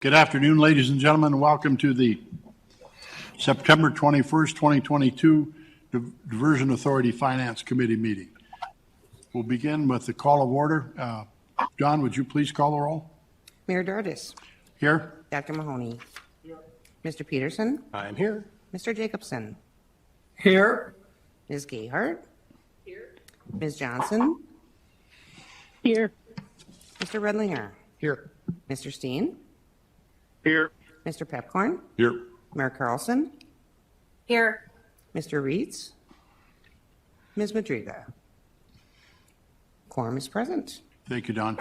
Good afternoon, ladies and gentlemen. Welcome to the September 21st, 2022 Diversion Authority Finance Committee meeting. We'll begin with the call of order. John, would you please call the roll? Mayor Dardis. Here. Dr. Mahoney. Here. Mr. Peterson. I'm here. Mr. Jacobson. Here. Ms. Gayhart. Here. Ms. Johnson. Here. Mr. Redlinger. Here. Mr. Steen. Here. Mr. Pepcorn. Here. Mayor Carlson. Here. Mr. Reeds. Ms. Madriga. Quorum is present. Thank you, Don.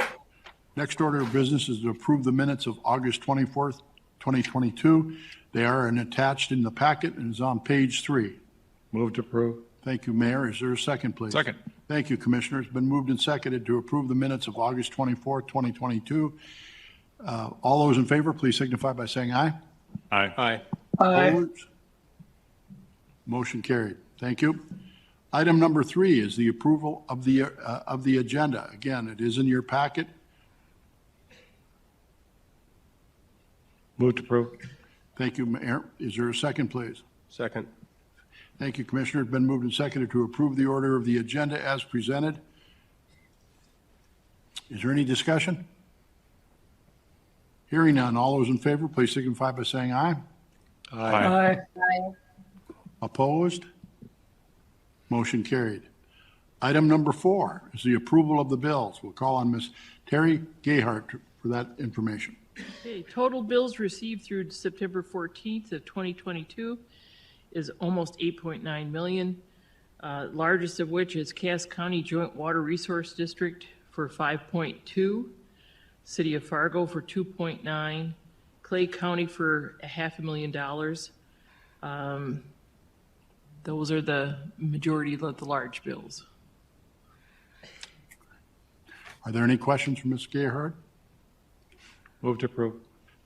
Next order of business is to approve the minutes of August 24th, 2022. They are attached in the packet and is on page 3. Move to approve. Thank you, Mayor. Is there a second, please? Second. Thank you, Commissioner. It's been moved and seconded to approve the minutes of August 24th, 2022. All those in favor, please signify by saying aye. Aye. Aye. Opposed? Motion carried. Thank you. Item number 3 is the approval of the agenda. Again, it is in your packet. Move to approve. Thank you, Mayor. Is there a second, please? Second. Thank you, Commissioner. It's been moved and seconded to approve the order of the agenda as presented. Is there any discussion? Hearing none. All those in favor, please signify by saying aye. Aye. Opposed? Motion carried. Item number 4 is the approval of the bills. We'll call on Ms. Terry Gayhart for that information. Okay, total bills received through September 14th of 2022 is almost 8.9 million. Largest of which is Cass County Joint Water Resource District for 5.2, City of Fargo for 2.9, Clay County for $500,000. Those are the majority of the large bills. Are there any questions for Ms. Gayhart? Move to approve.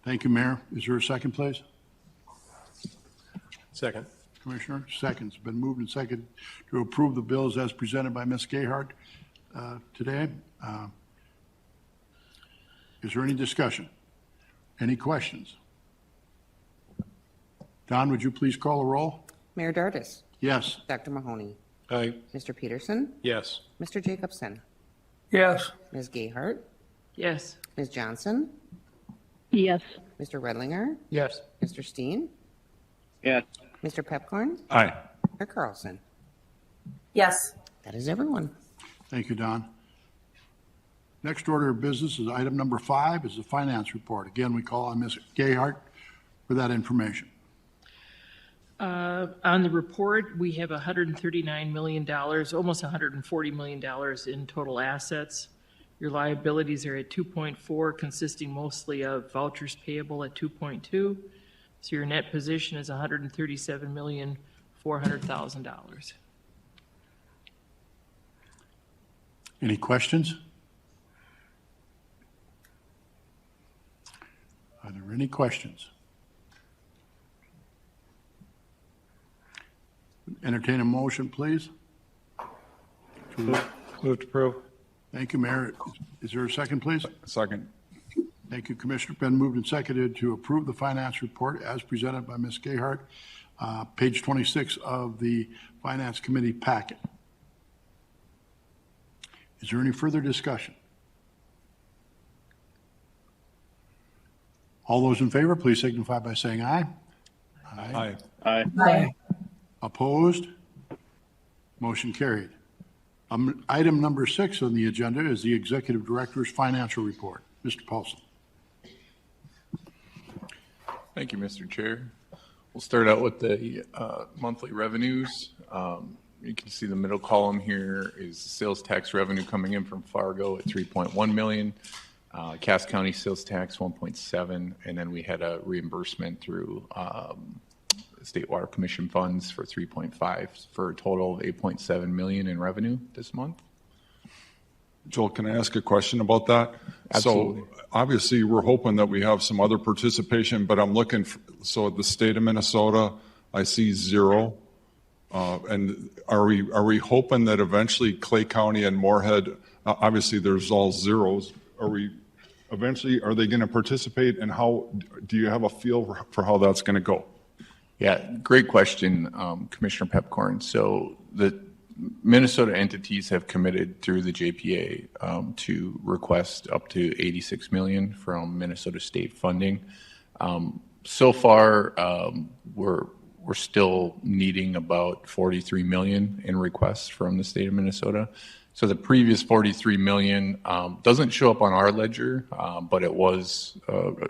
Thank you, Mayor. Is there a second, please? Second. Commissioner, seconds. Been moved and seconded to approve the bills as presented by Ms. Gayhart today. Is there any discussion? Any questions? Don, would you please call the roll? Mayor Dardis. Yes. Dr. Mahoney. Aye. Mr. Peterson. Yes. Mr. Jacobson. Yes. Ms. Gayhart. Yes. Ms. Johnson. Yes. Mr. Redlinger. Yes. Mr. Steen. Yes. Mr. Pepcorn. Aye. Mayor Carlson. Yes. That is everyone. Thank you, Don. Next order of business is item number 5 is the finance report. Again, we call on Ms. Gayhart for that information. On the report, we have $139 million, almost $140 million in total assets. Your liabilities are at 2.4, consisting mostly of vouchers payable at 2.2. So your net position is $137,400,000. Any questions? Are there any questions? Entertain a motion, please. Move to approve. Thank you, Mayor. Is there a second, please? Second. Thank you, Commissioner. Been moved and seconded to approve the finance report as presented by Ms. Gayhart, page 26 of the Finance Committee packet. Is there any further discussion? All those in favor, please signify by saying aye. Aye. Aye. Opposed? Motion carried. Item number 6 on the agenda is the Executive Director's Financial Report. Mr. Paulson. Thank you, Mr. Chair. We'll start out with the monthly revenues. You can see the middle column here is sales tax revenue coming in from Fargo at 3.1 million. Cass County sales tax 1.7, and then we had a reimbursement through State Water Commission funds for 3.5 for a total of 8.7 million in revenue this month. Joel, can I ask a question about that? Absolutely. So obviously we're hoping that we have some other participation, but I'm looking for, so at the state of Minnesota, I see 0. And are we hoping that eventually Clay County and Moorhead, obviously there's all zeros. Are we eventually, are they going to participate, and how, do you have a feel for how that's going to go? Yeah, great question, Commissioner Pepcorn. So the Minnesota entities have committed through the JPA to request up to 86 million from Minnesota state funding. So far, we're still needing about 43 million in requests from the state of Minnesota. So the previous 43 million doesn't show up on our ledger, but it was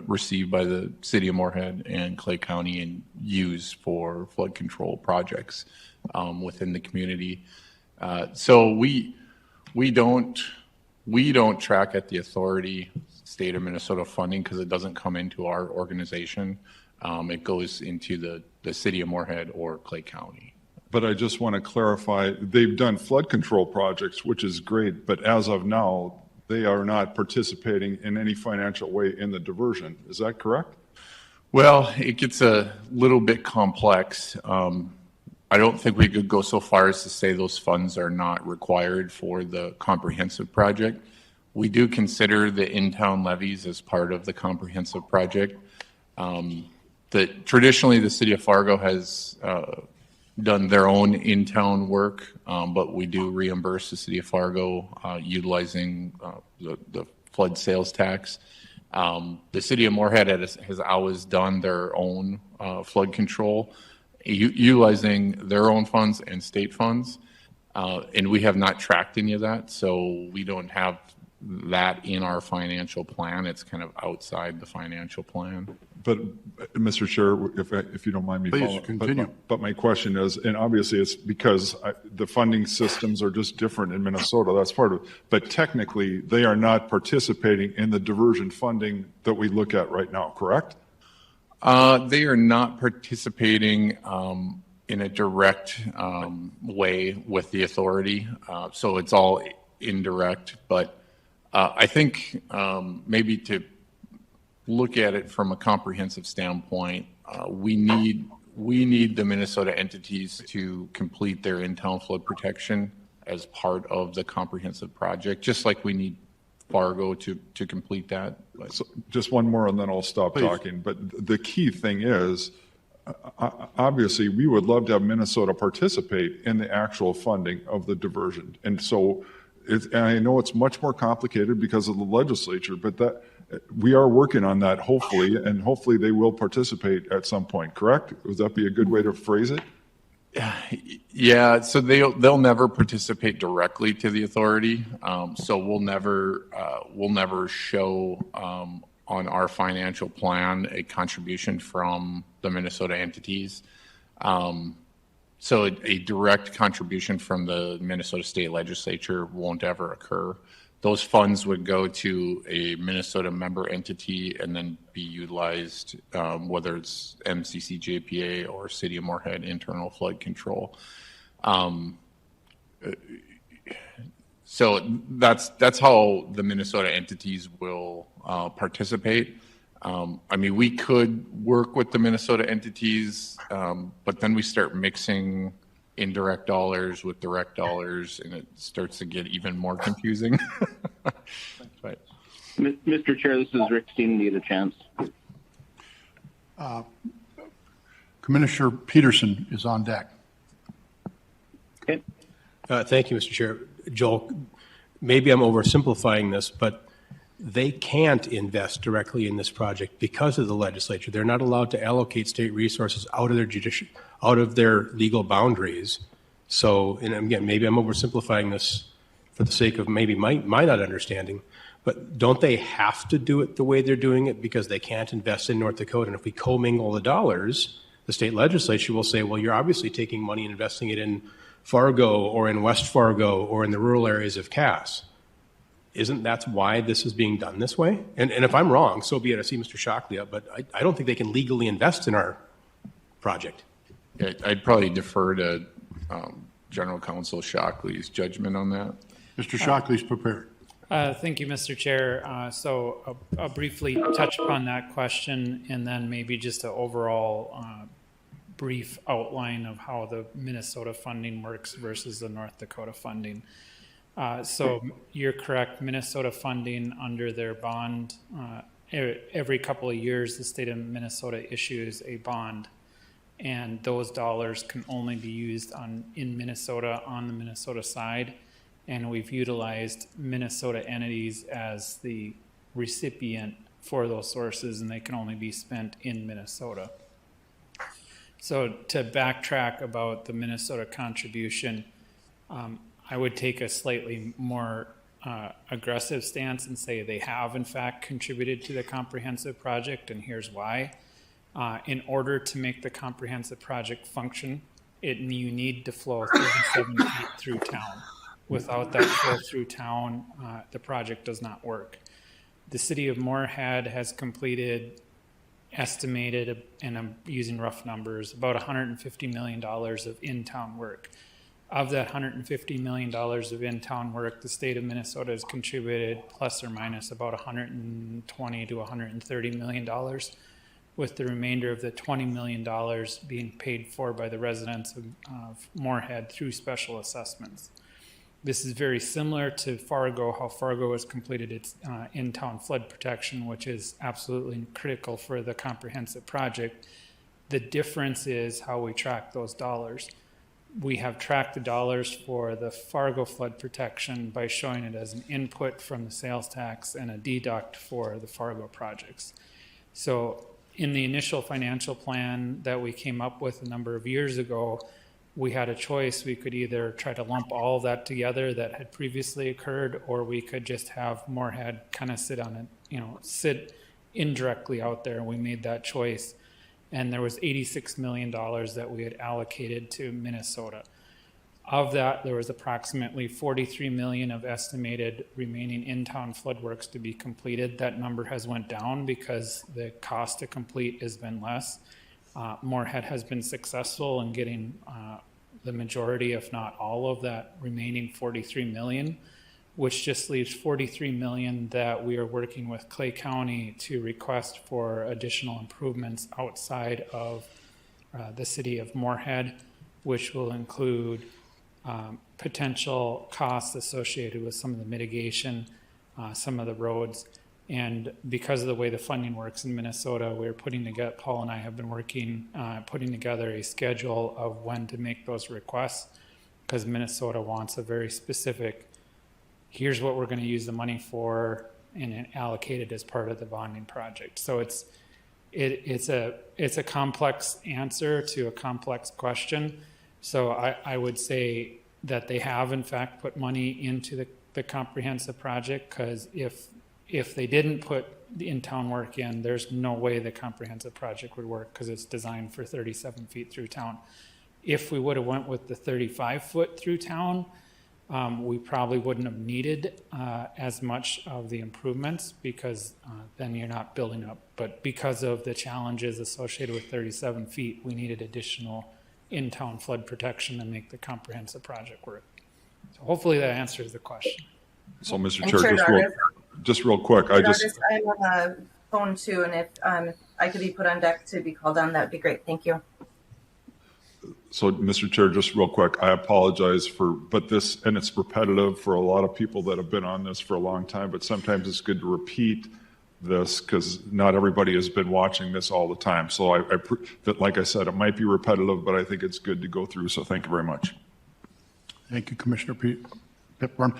received by the city of Moorhead and Clay County and used for flood control projects within the community. So we don't track at the authority state of Minnesota funding because it doesn't come into our organization. It goes into the city of Moorhead or Clay County. But I just want to clarify, they've done flood control projects, which is great, but as of now, they are not participating in any financial way in the diversion. Is that correct? Well, it gets a little bit complex. I don't think we could go so far as to say those funds are not required for the comprehensive project. We do consider the in-town levies as part of the comprehensive project. Traditionally, the city of Fargo has done their own in-town work, but we do reimburse the city of Fargo utilizing the flood sales tax. The city of Moorhead has always done their own flood control, utilizing their own funds and state funds, and we have not tracked any of that, so we don't have that in our financial plan. It's kind of outside the financial plan. But, Mr. Chair, if you don't mind me Please, following. continue. But my question is, and obviously it's because the funding systems are just different in Minnesota, that's part of it. But technically, they are not participating in the diversion funding that we look at right now, correct? They are not participating in a direct way with the authority, so it's all indirect. But I think maybe to look at it from a comprehensive standpoint, we need the Minnesota entities to complete their in-town flood protection as part of the comprehensive project, just like we need Fargo to complete that. So just one more and then I'll stop talking. But the key thing is, obviously, we would love to have Minnesota participate in the actual funding of the diversion. And so and I know it's much more complicated because of the legislature, but we are working on that, hopefully, and hopefully they will participate at some point, correct? Would that be a good way to phrase it? Yeah, so they'll never participate directly to the authority. So we'll never show on our financial plan a contribution from the Minnesota entities. So a direct contribution from the Minnesota State Legislature won't ever occur. Those funds would go to a Minnesota member entity and then be utilized, whether it's MCC JPA or City of Moorhead internal flood control. So that's how the Minnesota entities will participate. I mean, we could work with the Minnesota entities, but then we start mixing indirect dollars with direct dollars, and it starts to get even more confusing. But, Mr. Chair, this is Rick Steen. Do you get a chance? Commissioner Peterson is on deck. Okay. Thank you, Mr. Chair. Joel, maybe I'm oversimplifying this, but they can't invest directly in this project because of the legislature. They're not allowed to allocate state resources out of their legal boundaries. So, and again, maybe I'm oversimplifying this for the sake of maybe my not understanding, but don't they have to do it the way they're doing it because they can't invest in North Dakota? And if we commingle the dollars, the state legislature will say, well, you're obviously taking money and investing it in Fargo or in West Fargo or in the rural areas of Cass. Isn't that why this is being done this way? And if I'm wrong, so be it. I see Mr. Shockley up, but I don't think they can legally invest in our project. yeah, I'd probably defer to General Counsel Shockley's judgment on that. Mr. Shockley's prepared. Thank you, Mr. Chair. So I'll briefly touch upon that question and then maybe just an overall brief outline of how the Minnesota funding works versus the North Dakota funding. So you're correct, Minnesota funding under their bond, every couple of years, the state of Minnesota issues a bond. And those dollars can only be used in Minnesota on the Minnesota side. And we've utilized Minnesota entities as the recipient for those sources, and they can only be spent in Minnesota. So to backtrack about the Minnesota contribution, I would take a slightly more aggressive stance and say they have in fact contributed to the comprehensive project, and here's why. In order to make the comprehensive project function, you need to flow 37 feet through town. Without that flow through town, the project does not work. The city of Moorhead has completed, estimated, and I'm using rough numbers, about $150 million of in-town work. Of that $150 million of in-town work, the state of Minnesota has contributed plus or minus about $120 to $130 million, with the remainder of the $20 million being paid for by the residents of Moorhead through special assessments. This is very similar to Fargo, how Fargo has completed its in-town flood protection, which is absolutely critical for the comprehensive project. The difference is how we track those dollars. We have tracked the dollars for the Fargo flood protection by showing it as an input from the sales tax and a deduct for the Fargo projects. So in the initial financial plan that we came up with a number of years ago, we had a choice. We could either try to lump all of that together that had previously occurred, or we could just have Moorhead kind of sit indirectly out there. We made that choice. And there was $86 million that we had allocated to Minnesota. Of that, there was approximately $43 million of estimated remaining in-town flood works to be completed. That number has went down because the cost to complete has been less. Moorhead has been successful in getting the majority, if not all of that remaining $43 million, which just leaves $43 million that we are working with Clay County to request for additional improvements outside of the city of Moorhead, which will include potential costs associated with some of the mitigation, some of the roads. And because of the way the funding works in Minnesota, we're putting together, Paul and I have been working, putting together a schedule of when to make those requests, because Minnesota wants a very specific, here's what we're going to use the money for, and allocate it as part of the bonding project. So it's a complex answer to a complex question. So I would say that they have in fact put money into the comprehensive project, because if they didn't put the in-town work in, there's no way the comprehensive project would work, because it's designed for 37 feet through town. If we would have went with the 35 foot through town, we probably wouldn't have needed as much of the improvements, because then you're not building up. But because of the challenges associated with 37 feet, we needed additional in-town flood protection to make the comprehensive project work. So hopefully that answers the question. So, Mr. And Chair, Chair just real quick, I'm on the phone too, and if I could be put on deck to be called on, that would be great. Thank you. So, Mr. Chair, just real quick, I apologize but this, and it's repetitive for a lot of people that have been on this for a long time, but sometimes it's good to repeat this, because not everybody has been watching this all the time. So like I said, it might be repetitive, but I think it's good to go through. So thank you very much. Thank you, Commissioner Pipcorn.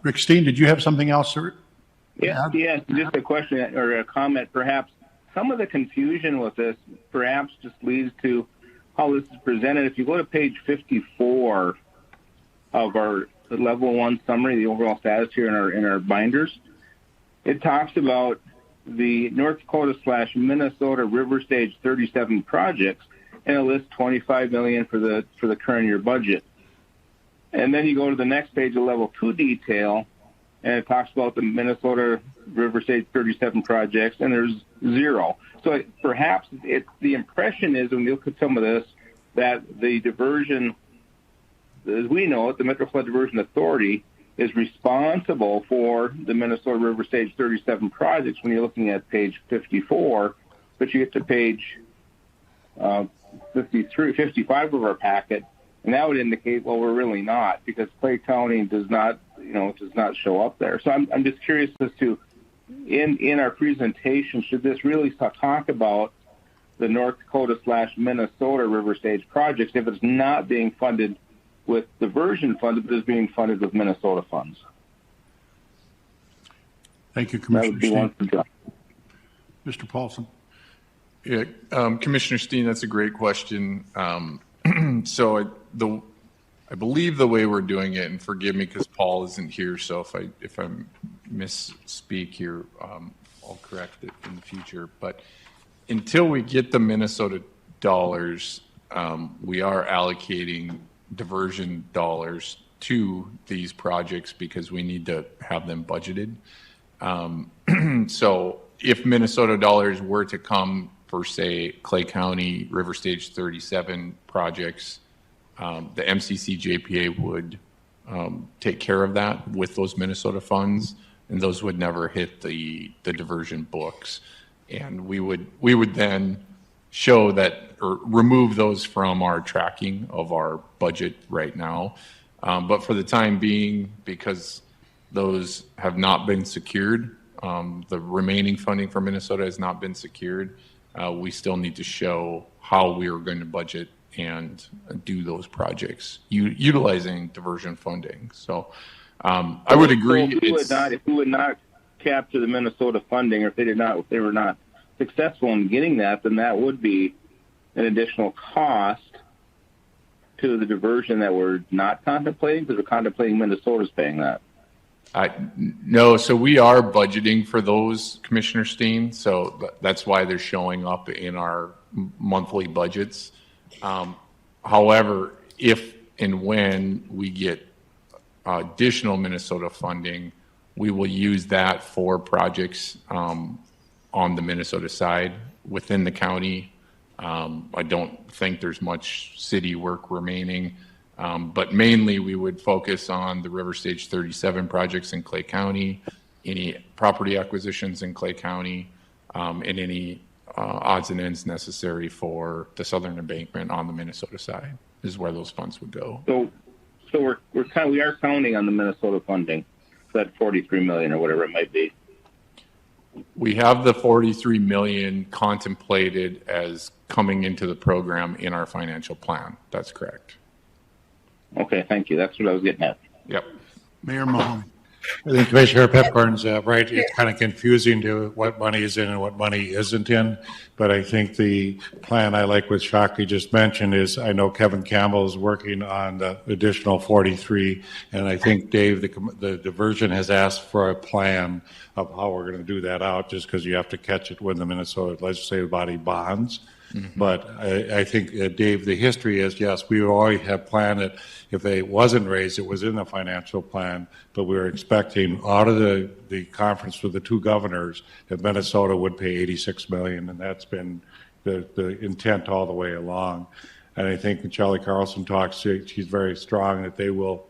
Rick Steen, did you have something else, sir? Yeah, just a question or a comment, perhaps. Some of the confusion with this perhaps just leads to how this is presented. If you go to page 54 of our level 1 summary, the overall status here in our binders, it talks about the North Dakota / Minnesota River Stage 37 projects, and it lists $25 million for the current year budget. And then you go to the next page of level 2 detail, and it talks about the Minnesota River Stage 37 projects, and there's 0. So perhaps the impression is, when you look at some of this, that the diversion, as we know it, the Metro Flood Diversion Authority is responsible for the Minnesota River Stage 37 projects when you're looking at page 54, but you get to page 55 of our packet, and that would indicate, well, we're really not, because Clay County does not does not show up there. So I'm just curious as to, in our presentation, should this really talk about the North Dakota / Minnesota river stage projects if it's not being funded with diversion funds, but is being funded with Minnesota funds? Thank you, That Commissioner would be Steen. one for John. Mr. Paulson. Yeah, Commissioner Steen, that's a great question. So I believe the way we're doing it, and forgive me because Paul isn't here, so if I misspeak here, I'll correct it in the future. But until we get the Minnesota dollars, we are allocating diversion dollars to these projects because we need to have them budgeted. So if Minnesota dollars were to come for, say, Clay County River Stage 37 projects, the MCC JPA would take care of that with those Minnesota funds, and those would never hit the diversion books. And we would then show that or remove those from our tracking of our budget right now. But for the time being, because those have not been secured, the remaining funding for Minnesota has not been secured, we still need to show how we are going to budget and do those projects utilizing diversion funding. So I would agree. If we would not capture the Minnesota funding, or if they were not successful in getting that, then that would be an additional cost to the diversion that we're not contemplating, because we're contemplating Minnesota's paying that. No, so we are budgeting for those, Commissioner Steen. So that's why they're showing up in our monthly budgets. However, if and when we get additional Minnesota funding, we will use that for projects on the Minnesota side within the county. I don't think there's much city work remaining. But mainly we would focus on the River Stage 37 projects in Clay County, any property acquisitions in Clay County, and any odds and ends necessary for the southern embankment on the Minnesota side is where those funds would go. So we are counting on the Minnesota funding, that $43 million or whatever it might be. We have the $43 million contemplated as coming into the program in our financial plan. That's correct. Okay, thank you. That's what I was getting at. Yep. Mayor Mahoney. I think Commissioner Pepcorn's right. It's kind of confusing to what money is in and what money isn't in. But I think the plan I like what Shockley just mentioned is, I know Kevin Campbell is working on the additional 43. And I think Dave, the diversion has asked for a plan of how we're going to do that out, just because you have to catch it when the Minnesota legislative body bonds. Mm-hmm. But I think, Dave, the history is, yes, we already have planned it. If it wasn't raised, it was in the financial plan, but we were expecting out of the conference with the two governors that Minnesota would pay $86 million, and that's been the intent all the way along. And I think when Charlie Carlson talks, she's very strong that they will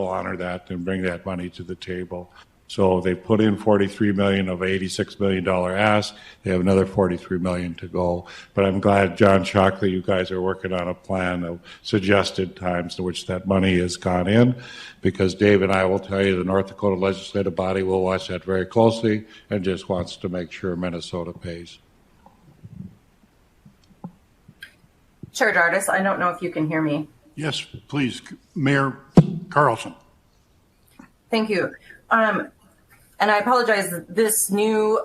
honor that and bring that money to the table. So they put in $43 million of $86 million ask. They have another $43 million to go. But I'm glad, John Shockley, you guys are working on a plan of suggested times to which that money has gone in, because Dave and I will tell you the North Dakota legislative body will watch that very closely and just wants to make sure Minnesota pays. Chair Dardis, I don't know if you can hear me. Yes, please. Mayor Carlson. Thank you. And I apologize, this new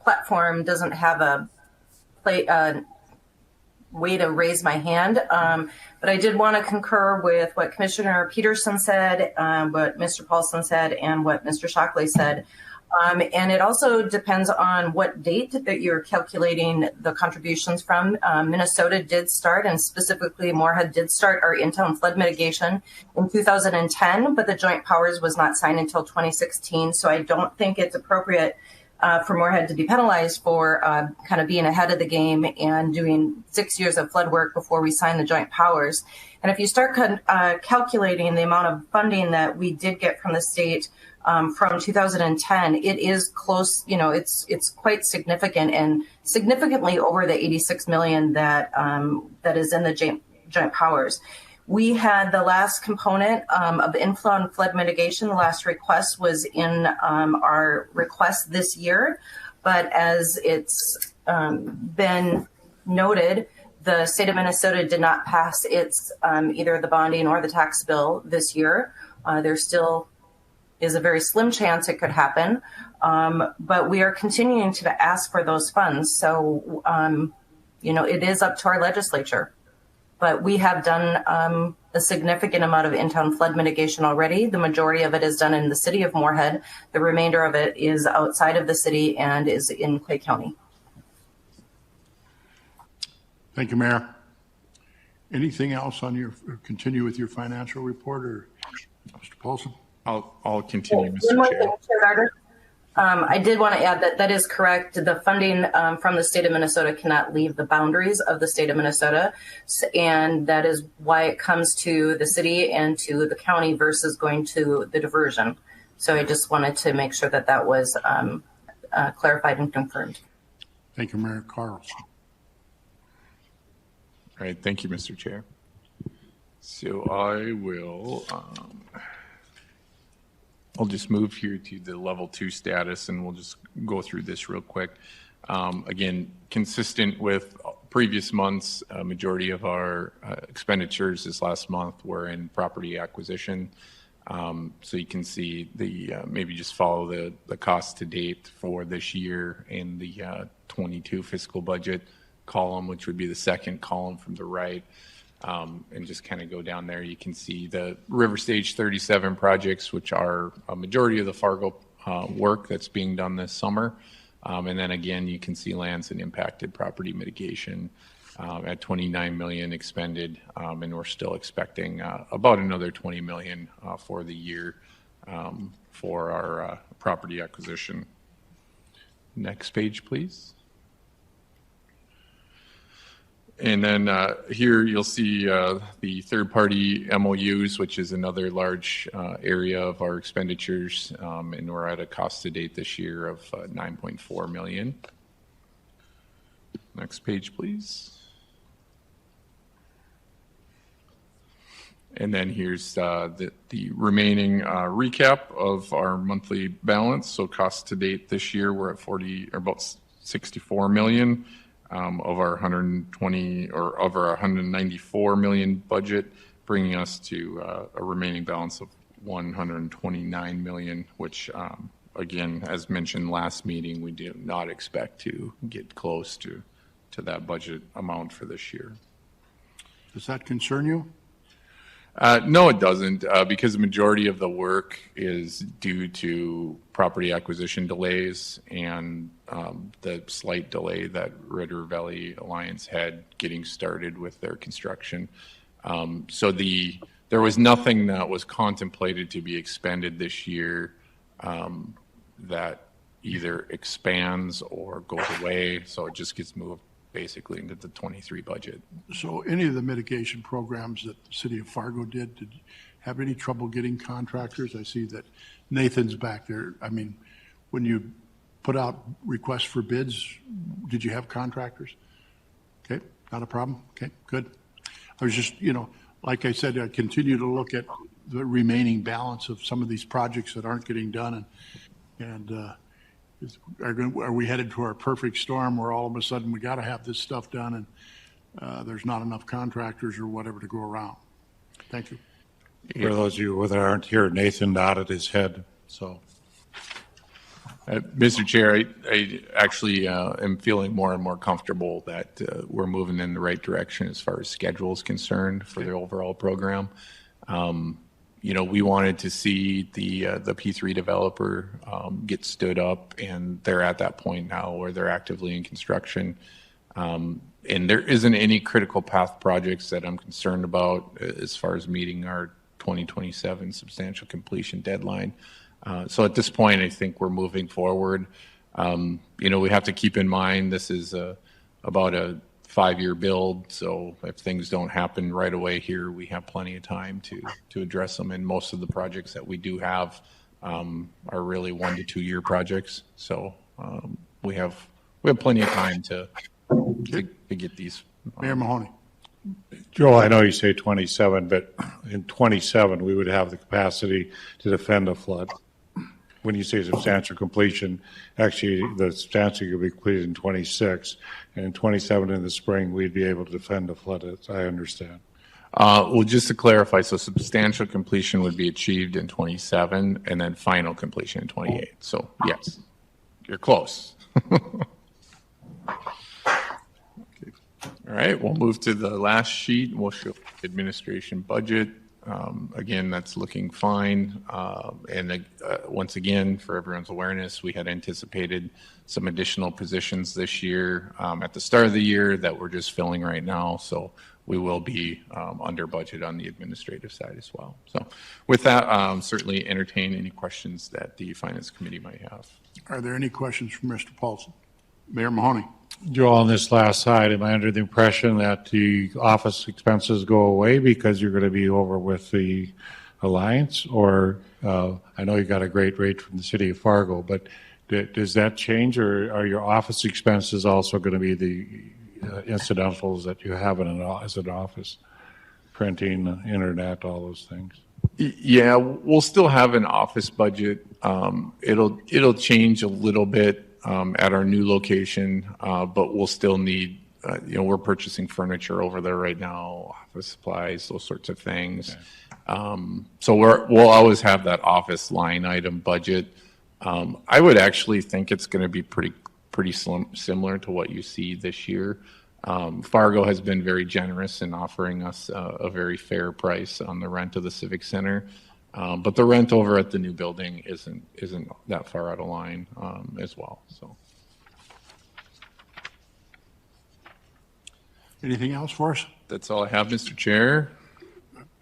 platform doesn't have a way to raise my hand, but I did want to concur with what Commissioner Peterson said, what Mr. Paulson said, and what Mr. Shockley said. And it also depends on what date that you're calculating the contributions from. Minnesota did start, and specifically Moorhead did start our intel and flood mitigation in 2010, but the joint powers was not signed until 2016. So I don't think it's appropriate for Moorhead to be penalized for kind of being ahead of the game and doing 6 years of flood work before we sign the joint powers. And if you start calculating the amount of funding that we did get from the state from 2010, it is close, it's quite significant, and significantly over the $86 million that is in the joint powers. We had the last component of inflow and flood mitigation. The last request was in our request this year, but as it's been noted, the state of Minnesota did not pass its either the bonding or the tax bill this year. There still is a very slim chance it could happen, but we are continuing to ask for those funds. So, it is up to our legislature. But we have done a significant amount of in-town flood mitigation already. The majority of it is done in the city of Moorhead. The remainder of it is outside of the city and is in Clay County. Thank you, Mayor. Anything else on continue with your financial report, or Mr. Paulson? I'll continue, One Mr. more Chair. thing, Chair Gardner. I did want to add that is correct. The funding from the state of Minnesota cannot leave the boundaries of the state of Minnesota. And that is why it comes to the city and to the county versus going to the diversion. So I just wanted to make sure that was clarified and confirmed. Thank you, Mayor Carlson. All right, thank you, Mr. Chair. So I will, I'll just move here to the level 2 status, and we'll just go through this real quick. Again, consistent with previous months, a majority of our expenditures this last month were in property acquisition. So you can see the maybe just follow the cost to date for this year in the 22 fiscal budget column, which would be the second column from the right. And just kind of go down there. You can see the River Stage 37 projects, which are a majority of the Fargo work that's being done this summer. And then again, you can see lands and impacted property mitigation at 29 million expended. And we're still expecting about another 20 million for the year for our property acquisition. Next page, please. And then here you'll see the third-party MOUs, which is another large area of our expenditures, and we're at a cost to date this year of $9.4 million. Next page, please. And then here's the remaining recap of our monthly balance. So cost to date this year, we're at about 64 million. Of our 120 or over 194 million budget, bringing us to a remaining balance of 129 million, which again, as mentioned last meeting, we do not expect to get close to that budget amount for this year. Does that concern you? No, it doesn't, because the majority of the work is due to property acquisition delays and the slight delay that Ritter Valley Alliance had getting started with their construction. So there was nothing that was contemplated to be expended this year that either expands or goes away. So it just gets moved basically into the 23 budget. So any of the mitigation programs that the city of Fargo did you have any trouble getting contractors? I see that Nathan's back there. I mean, when you put out requests for bids, did you have contractors? Okay, not a problem. Okay, good. I was just, like I said, I continue to look at the remaining balance of some of these projects that aren't getting done, and are we headed to our perfect storm where all of a sudden we got to have this stuff done and there's not enough contractors or whatever to go around? Thank you. For those of you that aren't here, Nathan nodded his head. So, Mr. Chair, I actually am feeling more and more comfortable that we're moving in the right direction as far as schedule is concerned for the overall program. We wanted to see the P3 developer get stood up, and they're at that point now where they're actively in construction. And there isn't any critical path projects that I'm concerned about as far as meeting our 2027 substantial completion deadline. So at this point, I think we're moving forward. We have to keep in mind this is about a 5-year build, so if things don't happen right away here, we have plenty of time to address them. And most of the projects that we do have are really 1 to 2 year projects. So we have plenty of time to get these. Mayor Mahoney. Joel, I know you say 27, but in 27, we would have the capacity to defend a flood. When you say substantial completion, actually, the substantial could be completed in 26, and in 27 in the spring, we'd be able to defend a flood, as I understand. Well, just to clarify, so substantial completion would be achieved in 27 and then final completion in 28. So yes, you're close. All right, we'll move to the last sheet. We'll show administration budget. Again, that's looking fine. Once again, for everyone's awareness, we had anticipated some additional positions this year at the start of the year that we're just filling right now. So we will be under budget on the administrative side as well. So with that, certainly entertain any questions that the Finance Committee might have. Are there any questions for Mr. Paulson? Mayor Mahoney. Joel, on this last slide, am I under the impression that the office expenses go away because you're going to be over with the Alliance? Or I know you got a great rate from the city of Fargo, but does that change, or are your office expenses also going to be the incidentals that you have as an office? Printing, internet, all those things. Yeah, we'll still have an office budget. It'll change a little bit at our new location, but we'll still need, we're purchasing furniture over there right now, office supplies, those sorts of things. Okay. So we'll always have that office line item budget. I would actually think it's going to be pretty similar to what you see this year. Fargo has been very generous in offering us a very fair price on the rent of the Civic Center. But the rent over at the new building isn't that far out of line as well. So, Anything else for us? that's all I have, Mr. Chair.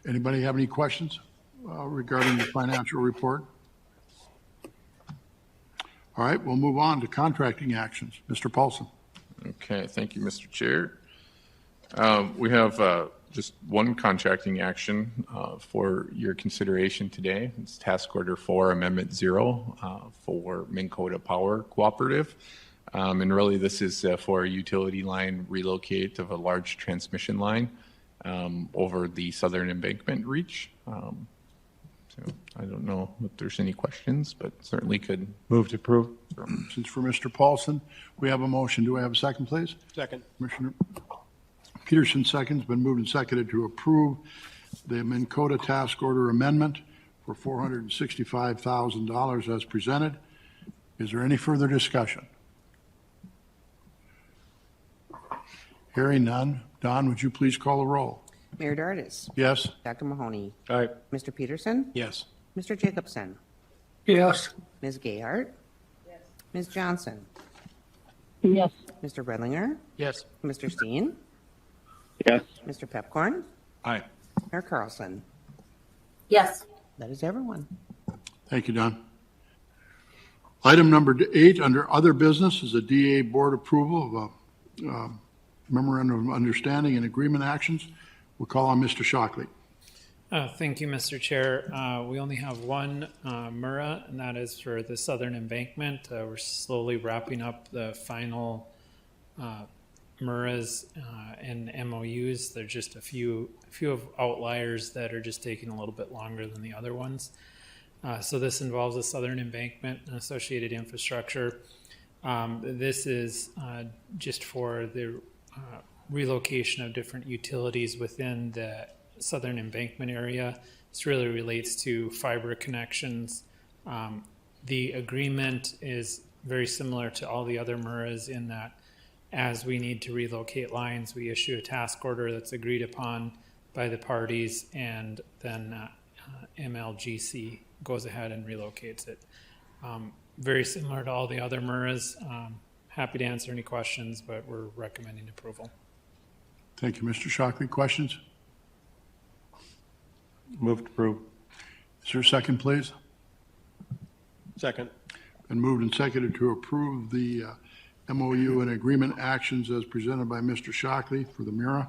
Anybody have any questions regarding the financial report? All right, we'll move on to contracting actions. Mr. Paulson. Okay, thank you, Mr. Chair. We have just one contracting action for your consideration today. It's Task Order 4, Amendment 0 for Dakota Power Cooperative. And really, this is for a utility line relocate of a large transmission line over the southern embankment reach. So I don't know if there's any questions, but certainly could. Move to approve. Since for Mr. Paulson, we have a motion. Do I have a second, please? Second. Commissioner Peterson seconds. Been moved and seconded to approve the Dakota Task Order Amendment for $465,000 as presented. Is there any further discussion? Hearing none. Don, would you please call the roll? Mayor Dardis. Yes. Dr. Mahoney. Aye. Mr. Peterson. Yes. Mr. Jacobson. Yes. Ms. Gayhart. Yes. Ms. Johnson. Yes. Mr. Redlinger. Yes. Mr. Steen. Yes. Mr. Pepcorn. Aye. Mayor Carlson. Yes. That is everyone. Thank you, Don. Item number 8 under other business is a DA board approval of a memorandum of understanding and agreement actions. We'll call on Mr. Shockley. Thank you, Mr. Chair. We only have one MURA, and that is for the southern embankment. We're slowly wrapping up the final MURAs and MOUs. There's just a few of outliers that are just taking a little bit longer than the other ones. So this involves the southern embankment and associated infrastructure. This is just for the relocation of different utilities within the southern embankment area. This really relates to fiber connections. The agreement is very similar to all the other MURAs in that as we need to relocate lines, we issue a task order that's agreed upon by the parties, and then MLGC goes ahead and relocates it. Very similar to all the other MURAs. Happy to answer any questions, but we're recommending approval. Thank you, Mr. Shockley. Questions? Move to approve. Is there a second, please? Second. Been moved and seconded to approve the MOU and agreement actions as presented by Mr. Shockley for the MURA.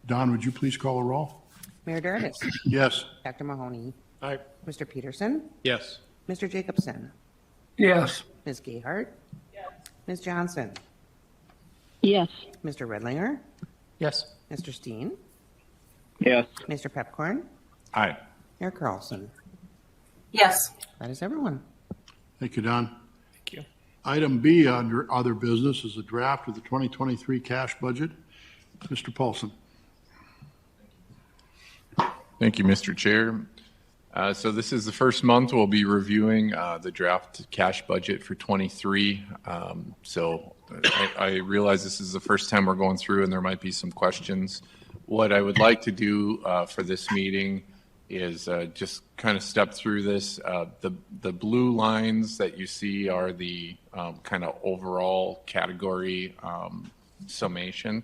Don, would you please call the roll? Mayor Dardis. Yes. Dr. Mahoney. Aye. Mr. Peterson. Yes. Mr. Jacobson. Yes. Ms. Gayhart. Yes. Ms. Johnson. Yes. Mr. Redlinger, Yes. Mr. Steen, Yes. Mr. Pepcorn, Aye. Mayor Carlson. Yes. That is everyone. Thank you, Don. Thank you. Item B under other business is a draft of the 2023 cash budget. Mr. Paulson. Thank you, Mr. Chair. So this is the first month we'll be reviewing the draft cash budget for 23. So I realize this is the first time we're going through and there might be some questions. What I would like to do for this meeting is just kind of step through this. The blue lines that you see are the kind of overall category summation.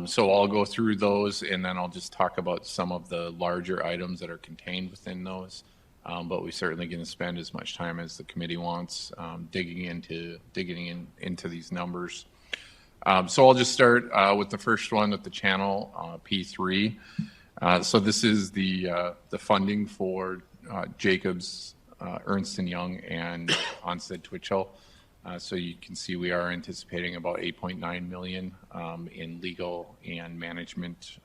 So I'll go through those and then I'll just talk about some of the larger items that are contained within those. But we're certainly going to spend as much time as the committee wants digging into these numbers. So I'll just start with the first one at the channel P3. So this is the funding for Jacobs, Ernst & Young, and Onstead Twitchell. So you can see we are anticipating about $8.9 million in legal and management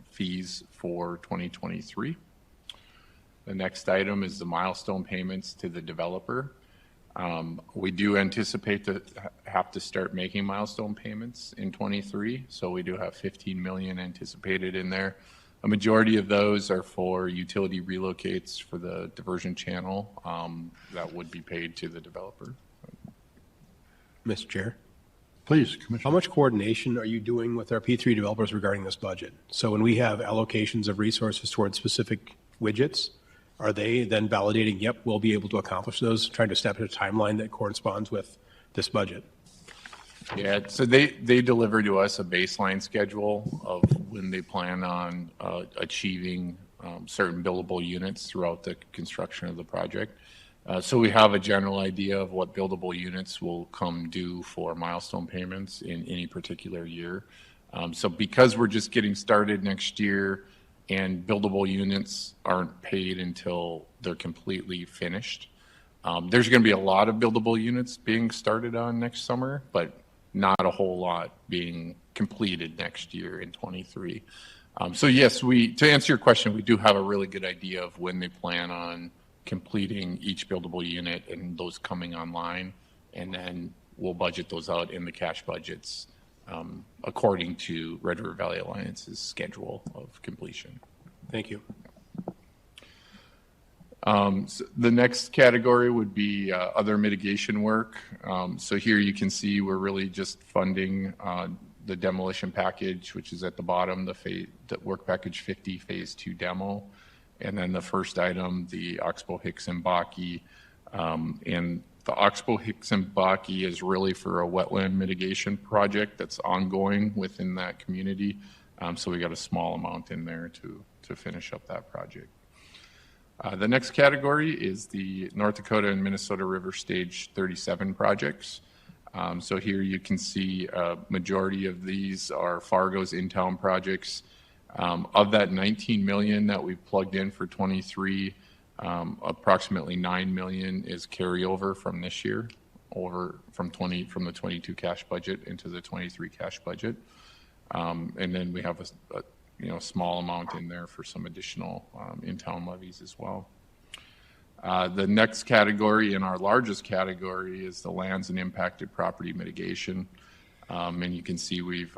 fees for 2023. The next item is the milestone payments to the developer. We do anticipate to have to start making milestone payments in 23. So we do have $15 million anticipated in there. A majority of those are for utility relocates for the diversion channel that would be paid to the developer. Mr. Chair, Please, how Commissioner. much coordination are you doing with our P3 developers regarding this budget? So when we have allocations of resources towards specific widgets, are they then validating, yep, we'll be able to accomplish those, trying to step in a timeline that corresponds with this budget? Yeah, so they deliver to us a baseline schedule of when they plan on achieving certain billable units throughout the construction of the project. So we have a general idea of what buildable units will come due for milestone payments in any particular year. So because we're just getting started next year and buildable units aren't paid until they're completely finished, there's going to be a lot of buildable units being started on next summer, but not a whole lot being completed next year in 23. So yes, to answer your question, we do have a really good idea of when they plan on completing each buildable unit and those coming online, and then we'll budget those out in the cash budgets according to Red River Valley Alliance's schedule of completion. Thank you. So the next category would be other mitigation work. So here you can see we're really just funding the demolition package, which is at the bottom, the work package 50 phase 2 demo. And then the first item, the Oxbow Hicks and Bakke. And the Oxbow Hicks and Bakke is really for a wetland mitigation project that's ongoing within that community. So we got a small amount in there to finish up that project. The next category is the North Dakota and Minnesota River Stage 37 projects. So here you can see a majority of these are Fargo's in-town projects. Of that 19 million that we've plugged in for 23, approximately 9 million is carryover from this year, over from the 22 cash budget into the 23 cash budget. And then we have a small amount in there for some additional in-town levies as well. The next category, and our largest category, is the lands and impacted property mitigation. And you can see we've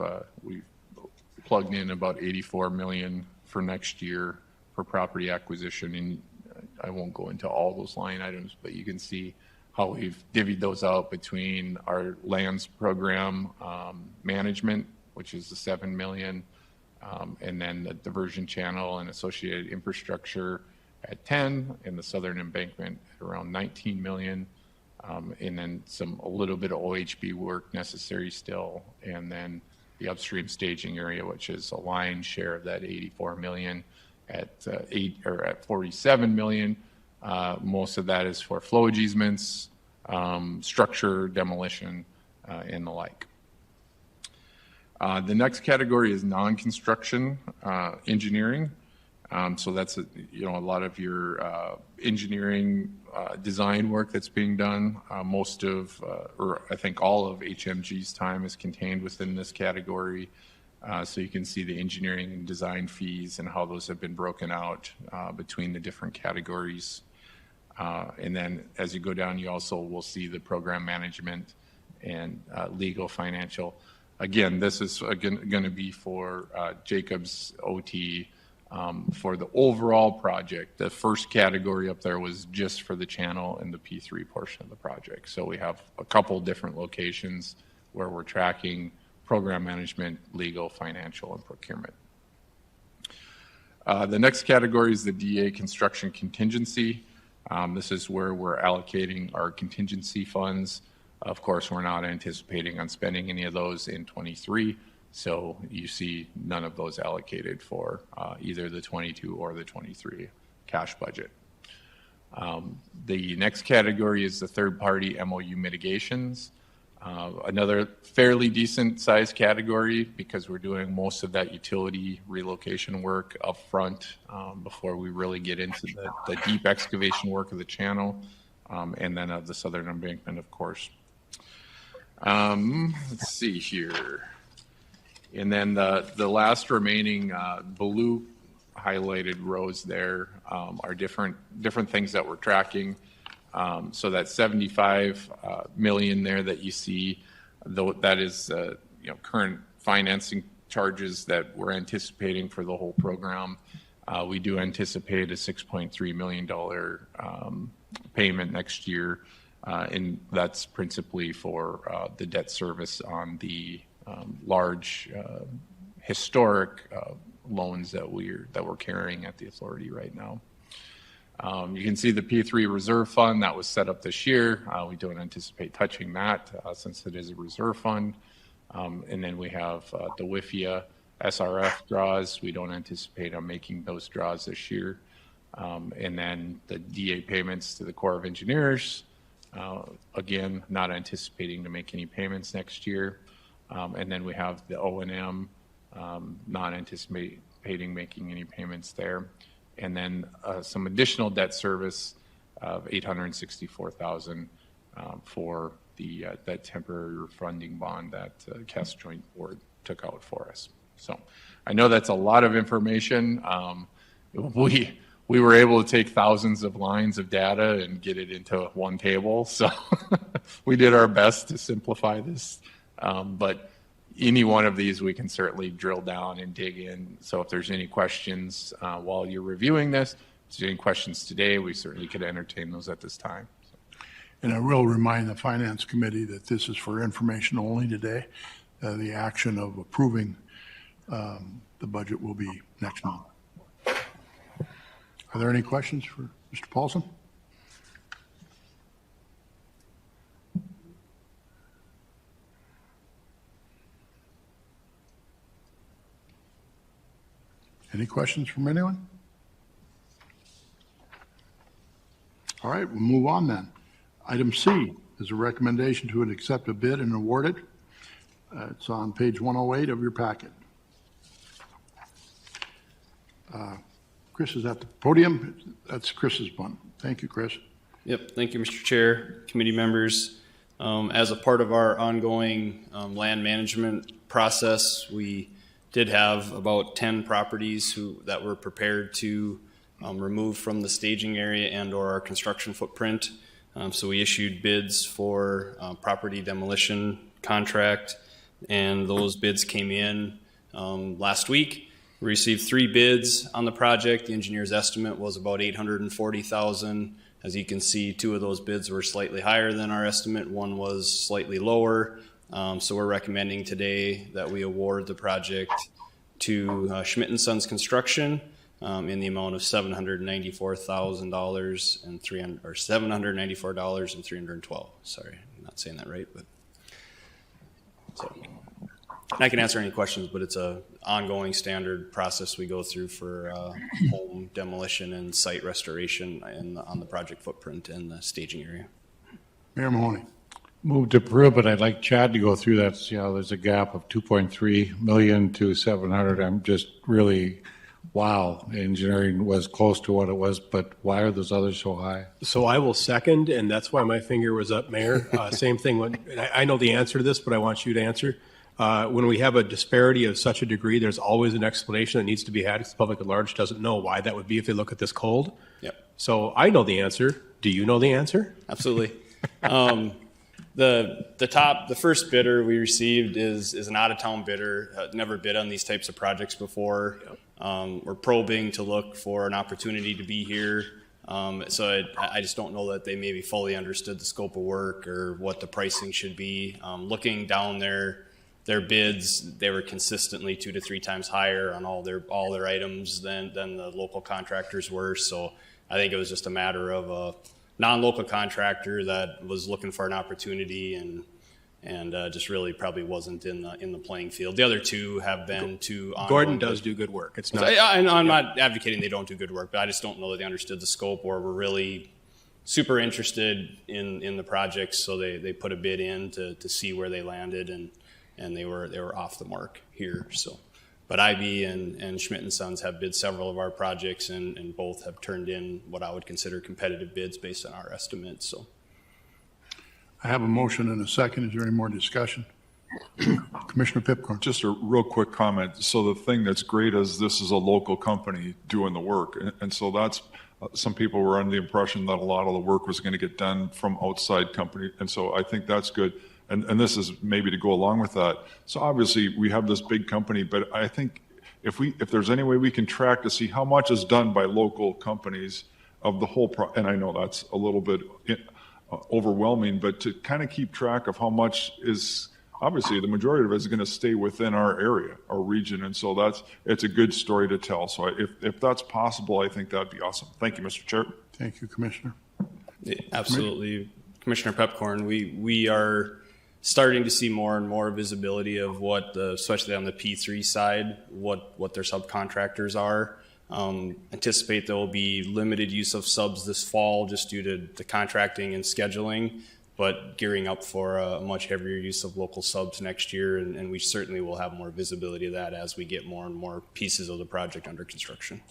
plugged in about 84 million for next year for property acquisition. And I won't go into all those line items, but you can see how we've divvied those out between our lands program management, which is the 7 million, and then the diversion channel and associated infrastructure at 10, and the southern embankment at around 19 million, and then a little bit of OHB work necessary still, and then the upstream staging area, which is a lion's share of that 84 million at 47 million. Most of that is for flowage easements, structure demolition, and the like. The next category is non-construction engineering. So that's a lot of your engineering design work that's being done. Most of, or I think all of HMG's time is contained within this category. So you can see the engineering and design fees and how those have been broken out between the different categories. And then as you go down, you also will see the program management and legal financial. Again, this is going to be for Jacob's OT for the overall project. The first category up there was just for the channel and the P3 portion of the project. So we have a couple different locations where we're tracking program management, legal, financial, and procurement. The next category is the DA Construction Contingency. This is where we're allocating our contingency funds. Of course, we're not anticipating on spending any of those in 23, so you see none of those allocated for either the 22 or the 23 cash budget. The next category is the third-party MOU mitigations. Another fairly decent size category because we're doing most of that utility relocation work up front before we really get into the deep excavation work of the channel and then of the southern embankment, of course. Let's see here. And then the last remaining blue highlighted rows there are different things that we're tracking. So that 75 million there that you see, though, that is current financing charges that we're anticipating for the whole program. We do anticipate a $6.3 million payment next year, and that's principally for the debt service on the large historic loans that we're carrying at the authority right now. You can see the P3 reserve fund that was set up this year. We don't anticipate touching that since it is a reserve fund. And then we have the WIFIA SRF draws. We don't anticipate on making those draws this year. And then the DA payments to the Corps of Engineers. Again, not anticipating to make any payments next year. And then we have the O&M, not anticipating making any payments there. And then some additional debt service of $864,000 for that temporary refunding bond that Cass Joint Board took out for us. So I know that's a lot of information. We were able to take thousands of lines of data and get it into one table. So we did our best to simplify this. But any one of these we can certainly drill down and dig in. So if there's any questions while you're reviewing this, if there's any questions today, we certainly could entertain those at this time. And I will remind the Finance Committee that this is for information only today. The action of approving the budget will be next month. Are there any questions for Mr. Paulson? Any questions from anyone? All right, we'll move on then. Item C is a recommendation to accept a bid and award it. It's on page 108 of your packet. Chris is at the podium. That's Chris's one. Thank you, Chris. Yep, thank you, Mr. Chair, committee members. As a part of our ongoing land management process, we did have about 10 properties that were prepared to remove from the staging area and or our construction footprint. So we issued bids for property demolition contract, and those bids came in last week. We received 3 bids on the project. The engineer's estimate was about $840,000. As you can see, 2 of those bids were slightly higher than our estimate. One was slightly lower. So we're recommending today that we award the project to Schmidt & Sons Construction in the amount of $794,000 and $794.312. Sorry, I'm not saying that right, but so I can answer any questions. But it's a ongoing standard process we go through for home demolition and site restoration on the project footprint and the staging area. Mayor Mahoney. Move to approve, but I'd like Chad to go through that. See how there's a gap of 2.3 million to 700. I'm just really wow, engineering was close to what it was, but why are those others so high? So I will second, and that's why my finger was up, Mayor. Same thing, and I know the answer to this, but I want you to answer. When we have a disparity of such a degree, there's always an explanation that needs to be had because the public at large doesn't know why that would be if they look at this cold. Yep. So I know the answer. Do you know the answer? Absolutely. The first bidder we received is an out-of-town bidder, never bid on these types of projects before. We're probing to look for an opportunity to be here. So I just don't know that they maybe fully understood the scope of work or what the pricing should be. Looking down their bids, they were consistently 2 to 3 times higher on all their items than the local contractors were. So I think it was just a matter of a non-local contractor that was looking for an opportunity and just really probably wasn't in the playing field. The other two have been too. Gordon does do good work. It's not. I'm not advocating they don't do good work, but I just don't know that they understood the scope or were really super interested in the projects. So they put a bid in to see where they landed, and they were off the mark here. So, but IB and Schmidt & Sons have bid several of our projects, and both have turned in what I would consider competitive bids based on our estimates. So. I have a motion and a second. Is there any more discussion? Commissioner Pipcorn. Just a real quick comment. So the thing that's great is this is a local company doing the work. And so that's, some people were under the impression that a lot of the work was going to get done from outside company. And so I think that's good. And this is maybe to go along with that. So obviously we have this big company, but I think if there's any way we can track to see how much is done by local companies of the whole, and I know that's a little bit overwhelming, but to kind of keep track of how much is, obviously the majority of it is going to stay within our area, our region. And so it's a good story to tell. So if that's possible, I think that'd be awesome. Thank you, Mr. Chair. Thank you, Commissioner. Yeah, absolutely. Commissioner Pepcorn, we are starting to see more and more visibility of what, especially on the P3 side, what their subcontractors are. Anticipate there will be limited use of subs this fall just due to the contracting and scheduling, but gearing up for a much heavier use of local subs next year, and we certainly will have more visibility of that as we get more and more pieces of the project under construction.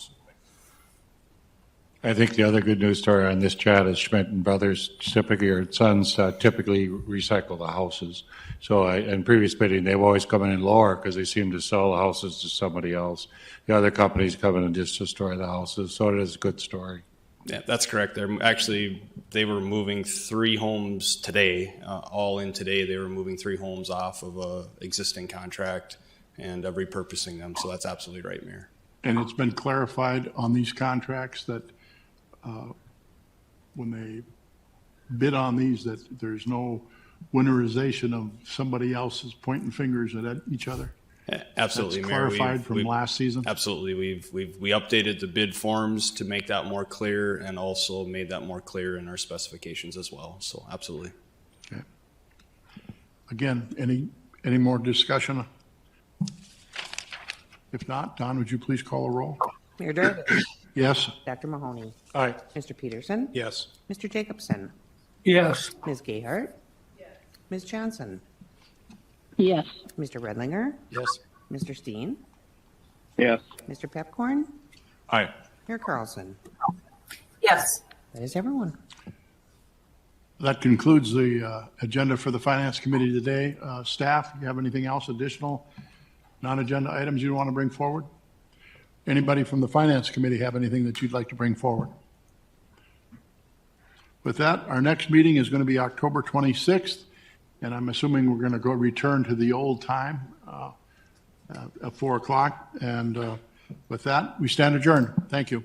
I think the other good news story on this chat is Schmidt and Brothers typically, or Sons typically recycle the houses. So in previous bidding, they've always come in lower because they seem to sell the houses to somebody else. The other companies come in and just destroy the houses. So it is a good story. Yeah, that's correct. They were moving 3 homes today, all in today. They were moving 3 homes off of a existing contract and repurposing them. So that's absolutely right, Mayor. And it's been clarified on these contracts that when they bid on these, that there's no winterization of somebody else's pointing fingers at each other. Yeah, absolutely, That's Mayor. clarified from last season. Absolutely, we updated the bid forms to make that more clear, and also made that more clear in our specifications as well. So, absolutely. Okay. Again, any more discussion? If not, Don, would you please call a roll? Mayor Darvin. Yes. Dr. Mahoney. Aye. Mr. Peterson. Yes. Mr. Jacobson. Yes. Ms. Gayhart. Yes. Ms. Johnson. Yes. Mr. Redlinger. Yes. Mr. Steen. Yes. Mr. Pepcorn. Aye. Mayor Carlson. Yes. That is everyone. That concludes the agenda for the Finance Committee today. Staff, you have anything else additional, non-agenda items you want to bring forward? Anybody from the Finance Committee have anything that you'd like to bring forward? With that, our next meeting is going to be October 26th, and I'm assuming we're going to go return to the old time at 4 o'clock. And with that, we stand adjourned. Thank you.